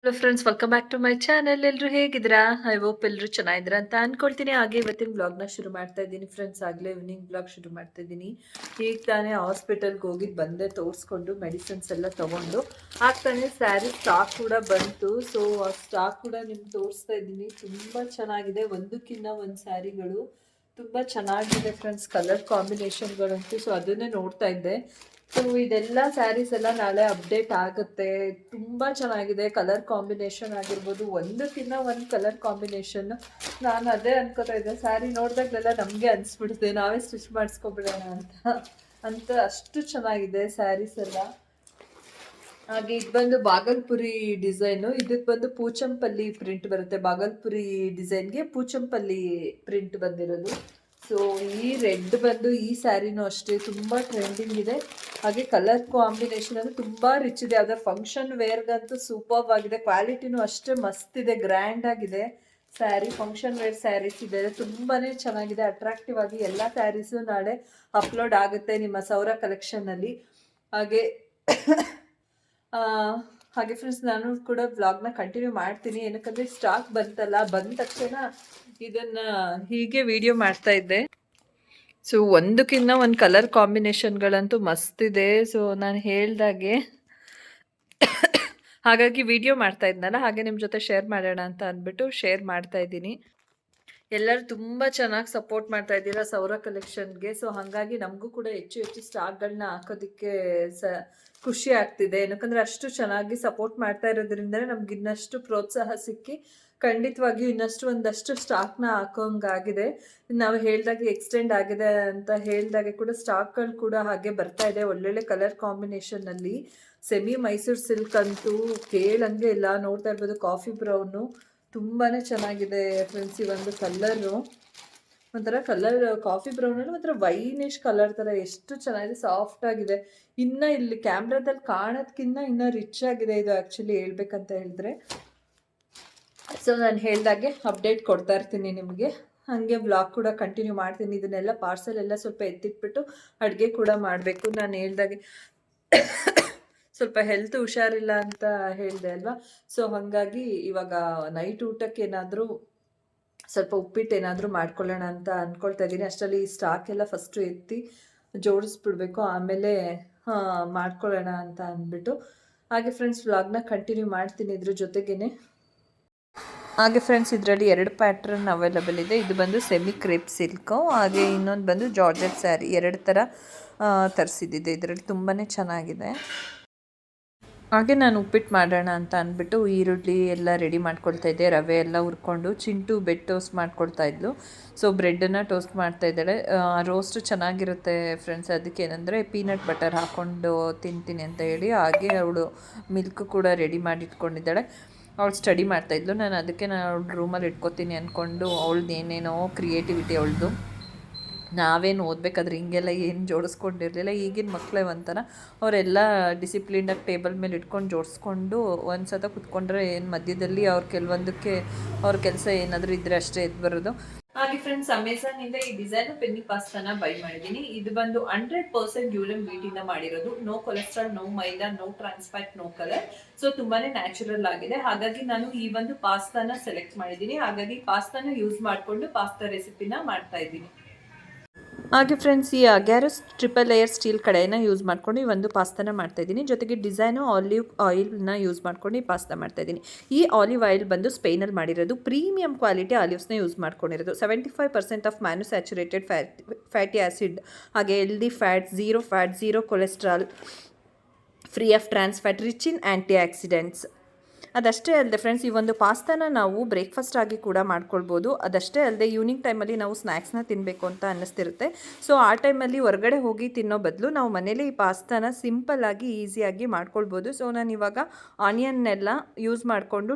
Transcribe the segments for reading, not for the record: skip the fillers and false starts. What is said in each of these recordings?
Hello friends, welcome back to my channel. ಎಲ್ಲರೂ ಹೇಗಿದ್ದೀರಾ? I hope ಎಲ್ಲರೂ ಚೆನ್ನಾಗಿದ್ದೀರಾ ಅಂತ ಅನ್ಕೊಳ್ತೀನಿ. ಹಾಗೆ ಇವತ್ತಿನ ಬ್ಲಾಗ್ನ ಶುರು ಮಾಡ್ತಾ ಇದ್ದೀನಿ ಫ್ರೆಂಡ್ಸ್. ಆಗಲೇ ಈವ್ನಿಂಗ್ ಬ್ಲಾಗ್ ಶುರು ಮಾಡ್ತಾ ಇದ್ದೀನಿ. ಈಗ ತಾನೇ ಹಾಸ್ಪಿಟಲ್ಗೆ ಹೋಗಿದ್ದು ಬಂದೆ, ತೋರಿಸ್ಕೊಂಡು ಮೆಡಿಸಿನ್ಸ್ ಎಲ್ಲ ತೊಗೊಂಡು. ಆಗ್ತಾನೆ ಸ್ಯಾರಿ ಸ್ಟಾಕ್ ಕೂಡ ಬಂತು. ಸೊ ಆ ಸ್ಟಾಕ್ ಕೂಡ ನಿಮ್ಗೆ ತೋರಿಸ್ತಾ ಇದ್ದೀನಿ. ತುಂಬ ಚೆನ್ನಾಗಿದೆ, ಒಂದಕ್ಕಿಂತ ಒಂದು ಸ್ಯಾರಿಗಳು ತುಂಬ ಚೆನ್ನಾಗಿದೆ ಫ್ರೆಂಡ್ಸ್. ಕಲರ್ ಕಾಂಬಿನೇಷನ್ಗಳಂತೂ ಸೊ ಅದನ್ನೇ ನೋಡ್ತಾ ಇದ್ದೆ. ಸೊ ಇದೆಲ್ಲ ಸ್ಯಾರೀಸ್ ಎಲ್ಲ ನಾಳೆ ಅಪ್ಡೇಟ್ ಆಗುತ್ತೆ. ತುಂಬ ಚೆನ್ನಾಗಿದೆ ಕಲರ್ ಕಾಂಬಿನೇಷನ್ ಆಗಿರ್ಬೋದು, ಒಂದಕ್ಕಿಂತ ಒಂದು ಕಲರ್ ಕಾಂಬಿನೇಷನ್. ನಾನು ಅದೇ ಅನ್ಕೋತಾ ಇದ್ದೆ, ಸ್ಯಾರಿ ನೋಡಿದಾಗಲೆಲ್ಲ ನಮಗೆ ಅನಿಸ್ಬಿಡುತ್ತೆ ನಾವೇ ಸ್ಟಿಚ್ ಮಾಡಿಸ್ಕೊಬಿಡೋಣ ಅಂತ ಅಷ್ಟು ಚೆನ್ನಾಗಿದೆ ಸ್ಯಾರೀಸ್ ಎಲ್ಲ. ಹಾಗೆ ಇದು ಬಂದು ಬಾಗಲ್ಪುರಿ ಡಿಸೈನು. ಇದಕ್ಕೆ ಬಂದು ಪೂಚಂಪಲ್ಲಿ ಪ್ರಿಂಟ್ ಬರುತ್ತೆ. ಬಾಗಲ್ಪುರಿ ಡಿಸೈನ್ಗೆ ಪೂಚಂಪಲ್ಲಿ ಪ್ರಿಂಟ್ ಬಂದಿರೋದು. ಸೊ ಈ ರೆಡ್ ಬಂದು ಈ ಸ್ಯಾರಿನೂ ಅಷ್ಟೇ ತುಂಬ ಟ್ರೆಂಡಿಂಗ್ ಇದೆ. ಹಾಗೆ ಕಲರ್ ಕಾಂಬಿನೇಷನ್ ಅಂದರೆ ತುಂಬ ರಿಚ್ ಇದೆ. ಅದರ ಫಂಕ್ಷನ್ ವೇರ್ಗಂತೂ ಸೂಪರ್ಬ್ ಆಗಿದೆ. ಕ್ವಾಲಿಟಿನೂ ಅಷ್ಟೇ ಮಸ್ತ್ ಇದೆ, ಗ್ರ್ಯಾಂಡ್ ಆಗಿದೆ ಸ್ಯಾರಿ. ಫಂಕ್ಷನ್ ವೇರ್ ಸ್ಯಾರೀಸ್ ಇದೆ, ತುಂಬಾ ಚೆನ್ನಾಗಿದೆ, ಅಟ್ರಾಕ್ಟಿವ್ ಆಗಿ. ಎಲ್ಲ ಸ್ಯಾರೀಸು ನಾಳೆ ಅಪ್ಲೋಡ್ ಆಗುತ್ತೆ ನಿಮ್ಮ ಸೌರ ಕಲೆಕ್ಷನ್ನಲ್ಲಿ. ಹಾಗೆ ಹಾಗೆ ಫ್ರೆಂಡ್ಸ್, ನಾನು ಕೂಡ ವ್ಲಾಗ್ನ ಕಂಟಿನ್ಯೂ ಮಾಡ್ತೀನಿ. ಏನಕ್ಕಂದರೆ ಸ್ಟಾಕ್ ಬಂತಲ್ಲ, ಬಂದ ತಕ್ಷಣ ಇದನ್ನು ಹೀಗೆ ವಿಡಿಯೋ ಮಾಡ್ತಾ ಇದ್ದೆ. ಸೊ ಒಂದಕ್ಕಿಂತ ಒಂದು ಕಲರ್ ಕಾಂಬಿನೇಷನ್ಗಳಂತೂ ಮಸ್ತ್ ಇದೆ. ಸೊ ನಾನು ಹೇಳ್ದಾಗೆ ಹಾಗಾಗಿ ವಿಡಿಯೋ ಮಾಡ್ತಾ ಇದ್ನಲ್ಲ, ಹಾಗೆ ನಿಮ್ಮ ಜೊತೆ ಶೇರ್ ಮಾಡೋಣ ಅಂತ ಅಂದ್ಬಿಟ್ಟು ಶೇರ್ ಮಾಡ್ತಾ ಇದ್ದೀನಿ. ಎಲ್ಲರೂ ತುಂಬ ಚೆನ್ನಾಗಿ ಸಪೋರ್ಟ್ ಮಾಡ್ತಾ ಇದ್ದೀರಾ ಸೌರ ಕಲೆಕ್ಷನ್ಗೆ. ಸೊ ಹಾಗಾಗಿ ನಮಗೂ ಕೂಡ ಹೆಚ್ಚು ಹೆಚ್ಚು ಸ್ಟಾಕ್ಗಳನ್ನ ಹಾಕೋದಕ್ಕೆ ಖುಷಿ ಆಗ್ತಿದೆ. ಏನಕ್ಕಂದರೆ ಅಷ್ಟು ಚೆನ್ನಾಗಿ ಸಪೋರ್ಟ್ ಮಾಡ್ತಾ ಇರೋದ್ರಿಂದಲೇ ನಮ್ಗೆ ಇನ್ನಷ್ಟು ಪ್ರೋತ್ಸಾಹ ಸಿಕ್ಕಿ ಖಂಡಿತವಾಗಿಯೂ ಇನ್ನಷ್ಟು ಒಂದಷ್ಟು ಸ್ಟಾಕ್ನ ಹಾಕೋಂಗಾಗಿದೆ. ನಾವು ಹೇಳ್ದಾಗೆ ಎಕ್ಸ್ಟೆಂಡ್ ಆಗಿದೆ ಅಂತ ಹೇಳ್ದಾಗೆ ಕೂಡ ಸ್ಟಾಕ್ಗಳು ಕೂಡ ಹಾಗೆ ಬರ್ತಾ ಇದೆ, ಒಳ್ಳೊಳ್ಳೆ ಕಲರ್ ಕಾಂಬಿನೇಷನ್ನಲ್ಲಿ. ಸೆಮಿ ಮೈಸೂರು ಸಿಲ್ಕ್ ಅಂತೂ ಕೇಳಂಗೆ ಇಲ್ಲ. ನೋಡ್ತಾ ಇರ್ಬೋದು, ಕಾಫಿ ಬ್ರೌನು ತುಂಬಾ ಚೆನ್ನಾಗಿದೆ ಫ್ರೆಂಡ್ಸ್. ಈ ಒಂದು ಕಲ್ಲರು ಒಂಥರ ಕಲರ್ ಕಾಫಿ ಬ್ರೌನಲ್ಲಿ ಒಂಥರ ವೈನಿಶ್ ಕಲರ್ ಥರ ಎಷ್ಟು ಚೆನ್ನಾಗಿದೆ, ಸಾಫ್ಟ್ ಆಗಿದೆ. ಇನ್ನು ಇಲ್ಲಿ ಕ್ಯಾಮ್ರಾದಲ್ಲಿ ಕಾಣೋದ್ಕಿಂತ ಇನ್ನೂ ರಿಚ್ ಆಗಿದೆ ಇದು ಆ್ಯಕ್ಚುಲಿ ಹೇಳ್ಬೇಕಂತ ಹೇಳಿದ್ರೆ. ಸೊ ನಾನು ಹೇಳ್ದಾಗೆ ಅಪ್ಡೇಟ್ ಕೊಡ್ತಾ ಇರ್ತೀನಿ ನಿಮಗೆ. ಹಾಗೆ ಬ್ಲಾಗ್ ಕೂಡ ಕಂಟಿನ್ಯೂ ಮಾಡ್ತೀನಿ. ಇದನ್ನೆಲ್ಲ ಪಾರ್ಸಲ್ ಎಲ್ಲ ಸ್ವಲ್ಪ ಎತ್ತಿಟ್ಬಿಟ್ಟು ಅಡುಗೆ ಕೂಡ ಮಾಡಬೇಕು. ನಾನು ಹೇಳ್ದಾಗೆ ಸ್ವಲ್ಪ ಹೆಲ್ತ್ ಹುಷಾರಿಲ್ಲ ಅಂತ ಹೇಳಿದೆ ಅಲ್ವಾ. ಸೊ ಹಾಗಾಗಿ ಇವಾಗ ನೈಟ್ ಊಟಕ್ಕೆ ಏನಾದರೂ ಸ್ವಲ್ಪ ಉಪ್ಪಿಟ್ಟು ಏನಾದರೂ ಮಾಡ್ಕೊಳ್ಳೋಣ ಅಂತ ಅಂದ್ಕೊಳ್ತಾ ಇದ್ದೀನಿ. ಅಷ್ಟರಲ್ಲಿ ಈ ಸ್ಟಾಕ್ ಎಲ್ಲ ಫಸ್ಟು ಎತ್ತಿ ಜೋಡಿಸ್ಬಿಡ್ಬೇಕು, ಆಮೇಲೆ ಮಾಡ್ಕೊಳ್ಳೋಣ ಅಂತ ಅಂದ್ಬಿಟ್ಟು. ಹಾಗೆ ಫ್ರೆಂಡ್ಸ್, ವ್ಲಾಗ್ನ ಕಂಟಿನ್ಯೂ ಮಾಡ್ತೀನಿ ಇದ್ರ ಜೊತೆಗೇ. ಹಾಗೆ ಫ್ರೆಂಡ್ಸ್, ಇದರಲ್ಲಿ 2 ಪ್ಯಾಟ್ರನ್ ಅವೈಲಬಲ್ ಇದೆ. ಇದು ಬಂದು ಸೆಮಿ ಕ್ರೇಪ್ ಸಿಲ್ಕು, ಹಾಗೆ ಇನ್ನೊಂದು ಬಂದು ಜಾರ್ಜೆಟ್ ಸ್ಯಾರಿ. 2 ಥರ ತರಿಸಿದ್ದಿದೆ. ಇದರಲ್ಲಿ ತುಂಬಾ ಚೆನ್ನಾಗಿದೆ. ಹಾಗೆ ನಾನು ಉಪ್ಪಿಟ್ಟು ಮಾಡೋಣ ಅಂತ ಅಂದ್ಬಿಟ್ಟು ಈರುಳ್ಳಿ ಎಲ್ಲ ರೆಡಿ ಮಾಡ್ಕೊಳ್ತಾ ಇದ್ದೆ. ರವೆ ಎಲ್ಲ ಹುರ್ಕೊಂಡು ಚಿಂಟು ಬೆಡ್ ಟೋಸ್ಟ್ ಮಾಡ್ಕೊಳ್ತಾ ಇದ್ಲು. ಸೊ ಬ್ರೆಡ್ಡನ್ನು ಟೋಸ್ಟ್ ಮಾಡ್ತಾ ಇದ್ದಾಳೆ. ರೋಸ್ಟ್ ಚೆನ್ನಾಗಿರುತ್ತೆ ಫ್ರೆಂಡ್ಸ್. ಅದಕ್ಕೆ ಏನಂದರೆ ಪೀನಟ್ ಬಟರ್ ಹಾಕ್ಕೊಂಡು ತಿಂತೀನಿ ಅಂತ ಹೇಳಿ. ಹಾಗೆ ಅವಳು ಮಿಲ್ಕ್ ಕೂಡ ರೆಡಿ ಮಾಡಿ ಇಟ್ಕೊಂಡಿದ್ದಾಳೆ. ಅವಳು ಸ್ಟಡಿ ಮಾಡ್ತಾಯಿದ್ಲು. ನಾನು ಅದಕ್ಕೆ ಅವಳು ರೂಮಲ್ಲಿ ಇಟ್ಕೊತೀನಿ ಅಂದ್ಕೊಂಡು ಅವಳದ್ದು ಏನೇನೋ ಕ್ರಿಯೇಟಿವಿಟಿ ಅವಳದು. ನಾವೇನು ಓದಬೇಕಾದ್ರೆ ಹಿಂಗೆಲ್ಲ ಏನು ಜೋಡಿಸ್ಕೊಂಡಿರಲಿಲ್ಲ. ಈಗಿನ ಮಕ್ಕಳೇ ಒಂಥರ ಅವರೆಲ್ಲ ಡಿಸಿಪ್ಲಿನಾಗಿ ಟೇಬಲ್ ಮೇಲೆ ಇಟ್ಕೊಂಡು ಜೋಡಿಸ್ಕೊಂಡು ಒಂದು ಸತ ಕುತ್ಕೊಂಡ್ರೆ ಏನು ಮಧ್ಯದಲ್ಲಿ ಅವ್ರ ಕೆಲವೊಂದಕ್ಕೆ ಅವ್ರ ಕೆಲಸ ಏನಾದರೂ ಇದ್ದರೆ ಅಷ್ಟೇ ಎದ್ದು ಬರೋದು. ಹಾಗೆ ಫ್ರೆಂಡ್ಸ್, ಅಮೆಝಾನಿಂದ ಈ ಡಿಸೈನರ್ ಪೆನ್ನಿ ಪಾಸ್ತಾನ ಬೈ ಮಾಡಿದ್ದೀನಿ. ಇದು ಬಂದು 100% ಯೂರಿನ್ ವೀಟಿಂದ ಮಾಡಿರೋದು. No cholesterol, no maida, no trans fat, no colour. So ತುಂಬಾನೇ ನ್ಯಾಚುರಲ್ ಆಗಿದೆ. ಹಾಗಾಗಿ ನಾನು ಈ ಒಂದು ಪಾಸ್ತಾನ ಸೆಲೆಕ್ಟ್ ಮಾಡಿದ್ದೀನಿ. ಹಾಗಾಗಿ ಪಾಸ್ತಾನ ಯೂಸ್ ಮಾಡಿಕೊಂಡು ಪಾಸ್ತಾ ರೆಸಿಪಿನ ಮಾಡ್ತಾ ಇದ್ದೀನಿ. ಹಾಗೆ ಫ್ರೆಂಡ್ಸ್, ಈ ಅಗ್ಯಾರೋಸ್ ಟ್ರಿಪಲ್ ಲೇಯರ್ ಸ್ಟೀಲ್ ಕಡೆಯನ್ನು ಯೂಸ್ ಮಾಡ್ಕೊಂಡು ಈ ಒಂದು ಪಾಸ್ತಾನ ಮಾಡ್ತಾಯಿದ್ದೀನಿ. ಜೊತೆಗೆ ಡಿಸೈನು ಆಲಿವ್ ಆಯಿಲ್ನ ಯೂಸ್ ಮಾಡ್ಕೊಂಡು ಈ ಪಾಸ್ತಾ ಮಾಡ್ತಾಯಿದ್ದೀನಿ. ಈ ಆಲಿವ್ ಆಯಿಲ್ ಬಂದು ಸ್ಪೇನಲ್ಲಿ ಮಾಡಿರೋದು. ಪ್ರೀಮಿಯಂ ಕ್ವಾಲಿಟಿ ಆಲಿವ್ಸ್ನ ಯೂಸ್ ಮಾಡ್ಕೊಂಡಿರೋದು. 75% ಆಫ್ ಮ್ಯಾನುಸ್ಯಾಚುರೇಟೆಡ್ ಫ್ಯಾಟಿ ಆ್ಯಸಿಡ್, ಹಾಗೆ healthy fat, zero cholesterol, free of trans fat, rich in antioxidants. ಅದಷ್ಟೇ ಅಲ್ಲದೆ ಫ್ರೆಂಡ್ಸ್, ಈ ಒಂದು ಪಾಸ್ತಾನ ನಾವು ಬ್ರೇಕ್ಫಾಸ್ಟ್ ಆಗಿ ಕೂಡ ಮಾಡ್ಕೊಳ್ಬೋದು. ಅದಷ್ಟೇ ಅಲ್ಲದೆ ಈವ್ನಿಂಗ್ ಟೈಮಲ್ಲಿ ನಾವು ಸ್ನ್ಯಾಕ್ಸ್ನ ತಿನ್ನಬೇಕು ಅಂತ ಅನ್ನಿಸ್ತಿರುತ್ತೆ. ಸೊ ಆ ಟೈಮಲ್ಲಿ ಹೊರಗಡೆ ಹೋಗಿ ತಿನ್ನೋ ಬದಲು ನಾವು ಮನೇಲಿ ಈ ಪಾಸ್ತಾನ ಸಿಂಪಲ್ಲಾಗಿ ಈಸಿಯಾಗಿ ಮಾಡ್ಕೊಳ್ಬೋದು. ಸೊ ನಾನು ಇವಾಗ ಆನಿಯನ್ನೆಲ್ಲ ಯೂಸ್ ಮಾಡಿಕೊಂಡು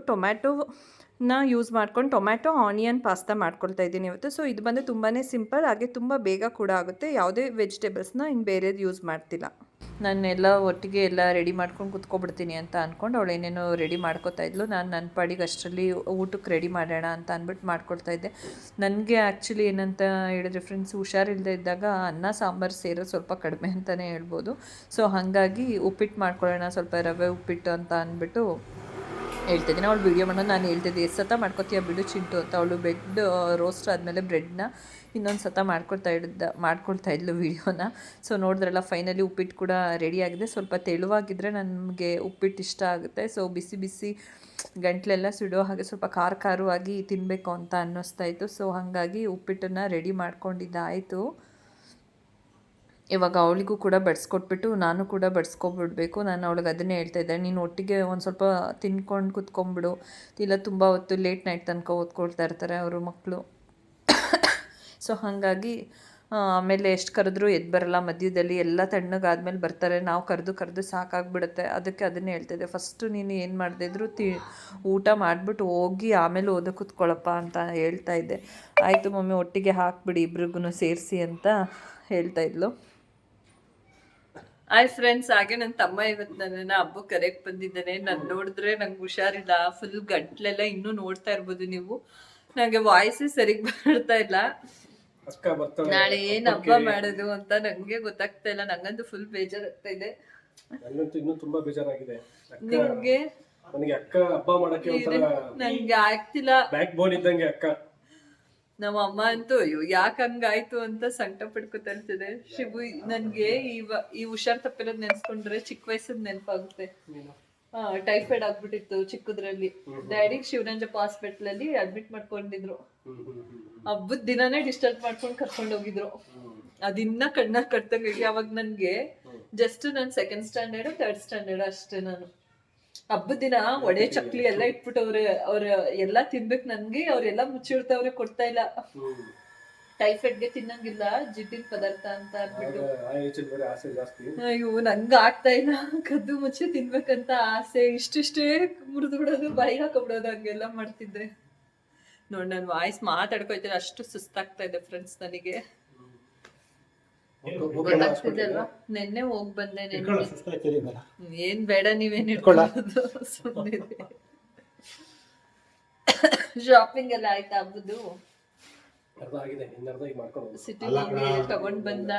ಯೂಸ್ ಮಾಡ್ಕೊಂಡು ಟೊಮ್ಯಾಟೊ ಆನಿಯನ್ ಪಾಸ್ತಾ ಮಾಡ್ಕೊಳ್ತಾ ಇದ್ದೀನಿ ಇವತ್ತು. ಸೊ ಇದು ಬಂದು ತುಂಬಾ ಸಿಂಪಲ್, ಹಾಗೆ ತುಂಬ ಬೇಗ ಕೂಡ ಆಗುತ್ತೆ. ಯಾವುದೇ ವೆಜಿಟೇಬಲ್ಸ್ನ ಇನ್ನು ಬೇರೆದು ಯೂಸ್ ಮಾಡ್ತಿಲ್ಲ. ನಾನೆಲ್ಲ ಒಟ್ಟಿಗೆ ಎಲ್ಲ ರೆಡಿ ಮಾಡ್ಕೊಂಡು ಕುತ್ಕೊಬಿಡ್ತೀನಿ ಅಂತ ಅಂದ್ಕೊಂಡು ಅವಳು ಏನೇನೋ ರೆಡಿ ಮಾಡ್ಕೊತಾ ಇದ್ಲು. ನಾನು ನನ್ನ ಪಾಡಿಗೆ ಅಷ್ಟರಲ್ಲಿ ಊಟಕ್ಕೆ ರೆಡಿ ಮಾಡೋಣ ಅಂತ ಅಂದ್ಬಿಟ್ಟು ಮಾಡ್ಕೊಳ್ತಾ ಇದ್ದೆ. ನನಗೆ ಆ್ಯಕ್ಚುಲಿ ಏನಂತ ಹೇಳಿದ್ರೆ ಫ್ರೆಂಡ್ಸ್, ಹುಷಾರಿಲ್ಲದೆ ಇದ್ದಾಗ ಅನ್ನ ಸಾಂಬಾರು ಸೇರೋದು ಸ್ವಲ್ಪ ಕಡಿಮೆ ಅಂತಲೇ ಹೇಳ್ಬೋದು. ಸೊ ಹಾಗಾಗಿ ಉಪ್ಪಿಟ್ಟು ಮಾಡ್ಕೊಳ್ಳೋಣ, ಸ್ವಲ್ಪ ರವೆ ಉಪ್ಪಿಟ್ಟು ಅಂತ ಅಂದ್ಬಿಟ್ಟು ಹೇಳ್ತಿದ್ದೀನಿ. ಅವಳು ವೀಡಿಯೋ ಮಾಡೋದು ನಾನು ಹೇಳ್ತಿದ್ದೆ, ಎಷ್ಟು ಸತ ಮಾಡ್ಕೊತೀಯ ಬಿಡು ಚಿಂಟು ಅಂತ. ಅವಳು ಬೆಡ್ ರೋಸ್ಟ್ ಆದಮೇಲೆ ಬ್ರೆಡ್ನ ಇನ್ನೊಂದು ಸತ ಮಾಡ್ಕೊಳ್ತಾ ಇದ್ಲು ವೀಡಿಯೋನ. ಸೊ ನೋಡಿದ್ರಲ್ಲ, ಫೈನಲಿ ಉಪ್ಪಿಟ್ಟು ಕೂಡ ರೆಡಿಯಾಗಿದೆ. ಸ್ವಲ್ಪ ತೆಳುವಾಗಿದ್ದರೆ ನನಗೆ ಉಪ್ಪಿಟ್ಟು ಇಷ್ಟ ಆಗುತ್ತೆ. ಸೊ ಬಿಸಿ ಬಿಸಿ ಗಂಟ್ಲೆಲ್ಲ ಸುಡೋ ಹಾಗೆ ಸ್ವಲ್ಪ ಖಾರವಾಗಿ ತಿನ್ನಬೇಕು ಅಂತ ಅನ್ನಿಸ್ತಾಯಿತ್ತು. ಸೊ ಹಾಗಾಗಿ ಉಪ್ಪಿಟ್ಟನ್ನು ರೆಡಿ ಮಾಡ್ಕೊಂಡಿದ್ದಾಯಿತು. ಇವಾಗ ಅವಳಿಗೂ ಕೂಡ ಬಡಿಸ್ಕೊಟ್ಬಿಟ್ಟು ನಾನು ಕೂಡ ಬಡಿಸ್ಕೊಬಿಡ್ಬೇಕು. ನಾನು ಅವಳಿಗೆ ಅದನ್ನೇ ಹೇಳ್ತಾಯಿದ್ದೆ, ನೀನು ಒಟ್ಟಿಗೆ ಒಂದು ಸ್ವಲ್ಪ ತಿನ್ಕೊಂಡು ಕುತ್ಕೊಂಡ್ಬಿಡು, ಇಲ್ಲ ತುಂಬ ಹೊತ್ತು ಲೇಟ್ ನೈಟ್ ತನಕ ಓದ್ಕೊಳ್ತಾ ಇರ್ತಾರೆ ಅವರು ಮಕ್ಕಳು. ಸೊ ಹಾಗಾಗಿ ಆಮೇಲೆ ಎಷ್ಟು ಕರೆದ್ರೂ ಎದ್ದು ಬರಲ್ಲ, ಮಧ್ಯದಲ್ಲಿ ಎಲ್ಲ ತಣ್ಣಗಾದ್ಮೇಲೆ ಬರ್ತಾರೆ, ನಾವು ಕರೆದು ಸಾಕಾಗ್ಬಿಡುತ್ತೆ. ಅದಕ್ಕೆ ಅದನ್ನೇ ಹೇಳ್ತಾಯಿದ್ದೆ, ಫಸ್ಟು ನೀನು ಏನು ಮಾಡದಿದ್ರು ಊಟ ಮಾಡಿಬಿಟ್ಟು ಹೋಗಿ ಆಮೇಲೆ ಓದೋಕೆ ಕೂತ್ಕೊಳ್ಳಪ್ಪ ಅಂತ ಹೇಳ್ತಾಯಿದ್ದೆ. ಆಯಿತು ಮಮ್ಮಿ, ಒಟ್ಟಿಗೆ ಹಾಕ್ಬಿಡಿ ಇಬ್ರಿಗೂ ಸೇರಿಸಿ ಅಂತ ಹೇಳ್ತಾಯಿದ್ಲು. ಹಾಯ್ ಫ್ರೆಂಡ್ಸ್, ಹಾಗೆ ನನ್ನ ತಮ್ಮ ಇವತ್ತು ನನ್ನನ್ನು ಹಬ್ಬಕ್ಕೆ ಕರೆಕ್ಟ್ ಬಂದಿದ್ದಾನೆ. ನಾನು ನೋಡಿದ್ರೆ ನಂಗೆ ಹುಷಾರಿಲ್ಲ, ಫುಲ್ ಗಂಟ್ಲೆಲ್ಲ ಇನ್ನೂ ನೋಡ್ತಾ ಇರ್ಬೋದು ನೀವು. ನನಗೆ ವಾಯ್ಸೇ ಸರಿಗೆ ಬರ್ತಾ ಇಲ್ಲ. ನಾಳೆ ಏನು ಹಬ್ಬ ಮಾಡೋದು ಅಂತ ನನಗೆ ಗೊತ್ತಾಗ್ತಾ ಇಲ್ಲ. ನಂಗಂತೂ ಫುಲ್ ಬೇಜಾರಾಗ್ತಾ ಇದೆ. ಇನ್ನೂ ತುಂಬಾ ಬೇಜಾರಾಗಿದೆ. ನಿಮ್ಗೆ? ನನಗೆ ಅಕ್ಕ ಹಬ್ಬ ಮಾಡಕ್ಕೆ ನಂಗೆ ಆಗ್ತಿಲ್ಲ. ಬ್ಯಾಕ್ ಬೋನ್ ಇದ್ದಂಗೆ ಅಕ್ಕ. ನಮ್ಮ ಅಮ್ಮ ಅಂತೂ ಅಯ್ಯೋ ಯಾಕೆ ಹಂಗಾಯ್ತು ಅಂತ ಸಂಕಟ ಪಡ್ಕೊತಾ ಇರ್ತದೆ. ಶಿವು, ನನ್ಗೆ ಈ ಹುಷಾರ್ ತಪ್ಪಿರೋದ್ ನೆನ್ಸ್ಕೊಂಡ್ರೆ ಚಿಕ್ಕ ವಯಸ್ಸದ್ ನೆನಪಾಗುತ್ತೆ. ಟೈಫಾಯ್ಡ್ ಆಗ್ಬಿಟ್ಟಿತ್ತು ಚಿಕ್ಕದ್ರಲ್ಲಿ. ಡ್ಯಾಡಿ ಶಿವರಂಜಪ್ಪ ಹಾಸ್ಪಿಟಲ್ ಅಲ್ಲಿ ಅಡ್ಮಿಟ್ ಮಾಡ್ಕೊಂಡಿದ್ರು. ಹಬ್ಬದ ದಿನಾನೇ ಡಿಸ್ಚಾರ್ಜ್ ಮಾಡ್ಕೊಂಡು ಕರ್ಕೊಂಡು ಹೋಗಿದ್ರು. ಅದಿನ್ನ ಕಣ್ಣ ಕಟ್ತಂಗ. ಅವಾಗ ನನ್ಗೆ ಜಸ್ಟ್ ನನ್ 2nd ಸ್ಟ್ಯಾಂಡರ್ಡ್ 3rd ಸ್ಟ್ಯಾಂಡರ್ಡ್ ಅಷ್ಟೇ. ನಾನು ಹಬ್ಬದ ದಿನ ಒಡೆ ಚಕ್ಲಿ ಎಲ್ಲ ಇಟ್ಬಿಟ್ಟವ್ರೆ. ಅವ್ರ ಎಲ್ಲಾ ತಿನ್ಬೇಕು ನನ್ಗೆ, ಅವ್ರೆಲ್ಲಾ ಮುಚ್ಚಿಡ್ತವ್ರೆ, ಕೊಡ್ತಾ ಇಲ್ಲ. ಟೈಫಾಯ್ಡ್ಗೆ ತಿನ್ನಂಗಿಲ್ಲ ಜಿಡ್ಡಿನ ಪದಾರ್ಥ ಅಂತ ಅಂದ್ಬಿಟ್ಟು. ಅಯ್ಯೋ, ನಂಗ ಆಗ್ತಾ ಇಲ್ಲ. ಕದ್ದು ಮುಚ್ಚಿ ತಿನ್ಬೇಕಂತ ಆಸೆ. ಇಷ್ಟಿಷ್ಟೇ ಮುರಿದು ಬಿಡೋದು, ಬಾಯಿ ಹಾಕೊಬಿಡೋದು, ಹಂಗೆಲ್ಲ ಮಾಡ್ತಿದ್ದೆ. ನೋಡ್, ನನ್ ವಾಯ್ಸ್ ಮಾತಾಡ್ಕೊಯ್ತೀನಿ, ಅಷ್ಟು ಸುಸ್ತಾಗ್ತಾ ಇದೆ ಫ್ರೆಂಡ್ಸ್ ನನಗೆ. ಗೊತ್ತಾಗ್ತಿದೆ ಅಲ್ವಾ? ನೆನ್ನೆ ಹೋಗ್ ಬಂದೆ. ಏನ್ ಬೇಡ, ನೀವೇನ್ ಇಟ್ಕೊಳ್ಳೋದು, ಸುಮ್ಮನೆ. ಶಾಪಿಂಗ್ ಎಲ್ಲ ಆಯ್ತಾ ಹಬ್ಬದು? ಸಿಟಿ ತಗೊಂಡ್ ಬಂದ.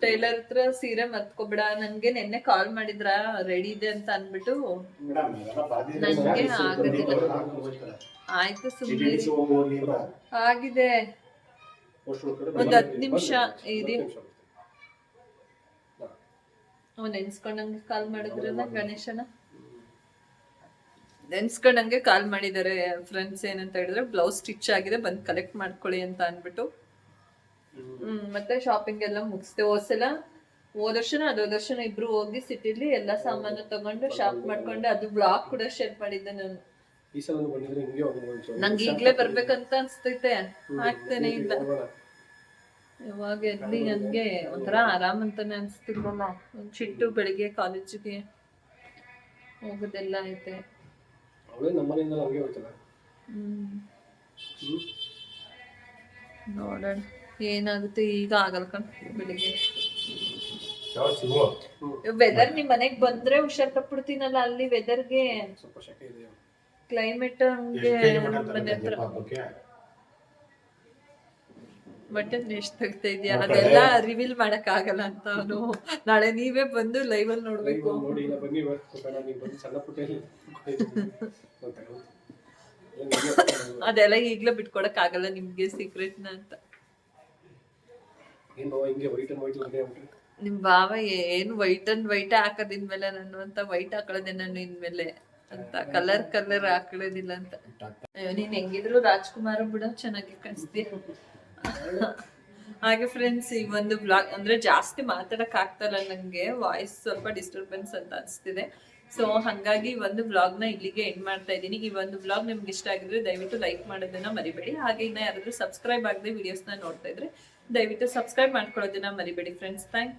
ಟೈಲರ್ ಹತ್ರ ಸೀರೆ ಮರ್ತ್ಕೊಬಿಡ. ನನ್ಗೆ ನೆನ್ನೆ ಕಾಲ್ ಮಾಡಿದ್ರ, ರೆಡಿ ಇದೆ ಅಂತ ಅನ್ಬಿಟ್ಟು. ನನ್ಗೆ ಆಗೋದಿಲ್ಲ. ಆಯ್ತು, ಸುಮ್ಮನೆ ಆಗಿದೆ. ಒಂದ್ 10 ನಿಮಿಷ ಇರಿ. ನೆನ್ಸ್ಕೊಂಡಂಗೆ ಕಾಲ್ ಮಾಡಿದ್ರಲ್ಲ ಗಣೇಶನ. ನೆನ್ಸ್ಕೊಂಡಂಗೆ ಕಾಲ್ ಮಾಡಿದಾರೆ ಫ್ರೆಂಡ್ಸ್. ಏನಂತ ಹೇಳಿದ್ರೆ, ಬ್ಲೌಸ್ ಸ್ಟಿಚ್ ಆಗಿದೆ, ಬಂದ್ ಕಲೆಕ್ಟ್ ಮಾಡ್ಕೊಳ್ಳಿ ಅಂತ ಅನ್ಬಿಟ್ಟು. ಮತ್ತೆ ಶಾಪಿಂಗ್ ಎಲ್ಲ ಮುಗಿಸ್ದೆ. ಹೋದ ವರ್ಷನ ಇಬ್ರು ಹೋಗಿ ಸಿಟಿಲಿ ಎಲ್ಲ ಸಾಮಾನು ತಗೊಂಡು ಶಾಪ್ ಮಾಡ್ಕೊಂಡು, ಅದು ಬ್ಲಾಗ್ ಕೂಡ ಶೇರ್ ಮಾಡಿದ್ದೆ ನಾನು. ನಂಗೆ ಈಗ್ಲೇ ಬರ್ಬೇಕಂತ ಅನ್ಸ್ತೈತೆ, ಆಗ್ತಾನೆ ಇಲ್ಲ. ಇವಾಗ ಎಲ್ಲಿ ನನ್ಗೆ ಒಂಥರ ಆರಾಮ್ ಅಂತಾನೆ ಅನ್ಸ್ತಿಲ್ವಲ್ಲ. ಚಿಟ್ಟು ಬೆಳಿಗ್ಗೆ ಕಾಲೇಜಿಗೆ ಹೋಗೋದೆಲ್ಲ ಐತೆ. ನೋಡೋಣ ಏನಾಗುತ್ತೆ. ಈಗ ಆಗಲ್ಲ ಕಣ್, ಬೆಳಿಗ್ಗೆ ವೆದರ್. ನಿಮ್ ಮನೆಗ್ ಬಂದ್ರೆ ಹುಷಾರ್ ತಪ್ಪಿಡ್ತೀನಲ್ಲ, ಅಲ್ಲಿ ವೆದರ್ಗೆ ಕ್ಲೈಮೇಟ್ ಹಂಗೆ. ಮನೆ ಹತ್ರ ಬಟ್ಟೆ ಎಷ್ಟು ತೆಗ್ತಾ ಇದೆಯಾ, ಅದೆಲ್ಲ ರಿವೀಲ್ ಮಾಡಕ್ ಆಗಲ್ಲ ಅಂತ ಅವನು. ನಾಳೆ ನೀವೇ ಬಂದು ಲೈವ್ ಅಲ್ಲಿ ನೋಡ್ಬೇಕು. ಅದೆಲ್ಲ ಈಗ್ಲೇ ಬಿಟ್ಕೊಡಕ್ ಆಗಲ್ಲ ನಿಮ್ಗೆ ಸೀಕ್ರೆಟ್ ನ ಅಂತ. ನಿಮ್ ಬಾವ ಏನು ವೈಟ್ ಅಂಡ್ ವೈಟ್ ಹಾಕೋದಿನ್ಮೇಲೆ ನಾನು ಅಂತ, ವೈಟ್ ಹಾಕೊಳ್ಳೋದೆ ನಾನು ಇನ್ಮೇಲೆ ಅಂತ, ಕಲರ್ ಹಾಕೊಳ್ಳೋದಿಲ್ಲ ಅಂತ. ಅಯ್ಯೋ, ನೀನ್ ಹೆಂಗಿದ್ರು ರಾಜ್ಕುಮಾರ್ ಬಿಡೋ, ಚೆನ್ನಾಗಿ ಕಾಣಿಸ್ತೀಯ. ಹಾಗೆ ಫ್ರೆಂಡ್ಸ್, ಈ ಒಂದು ಬ್ಲಾಗ್ ಅಂದ್ರೆ ಜಾಸ್ತಿ ಮಾತಾಡಕ್ ಆಗ್ತಲ್ಲ ನಂಗೆ, ವಾಯ್ಸ್ ಸ್ವಲ್ಪ ಡಿಸ್ಟರ್ಬೆನ್ಸ್ ಅಂತ ಅನ್ಸ್ತಿದೆ. ಸೊ ಹಾಗಾಗಿ ಒಂದು ವ್ಲಾಗ್ನ ಇಲ್ಲಿಗೆ ಎಂಡ್ ಮಾಡ್ತಾ ಇದ್ದೀನಿ. ಈ ಒಂದು ವ್ಲಾಗ್ ನಿಮ್ಗೆ ಇಷ್ಟ ಆಗಿದ್ರೆ ದಯವಿಟ್ಟು ಲೈಕ್ ಮಾಡೋದನ್ನ ಮರಿಬೇಡಿ. ಹಾಗೆ ಇನ್ನ ಯಾರಾದ್ರೂ ಸಬ್ಸ್ಕ್ರೈಬ್ ಆಗದೆ ವಿಡಿಯೋಸ್ನ ನೋಡ್ತಾ ಇದ್ರೆ ದಯವಿಟ್ಟು ಸಬ್ಸ್ಕ್ರೈಬ್ ಮಾಡ್ಕೊಳ್ಳೋದನ್ನ ಮರಿಬೇಡಿ ಫ್ರೆಂಡ್ಸ್. Thank you.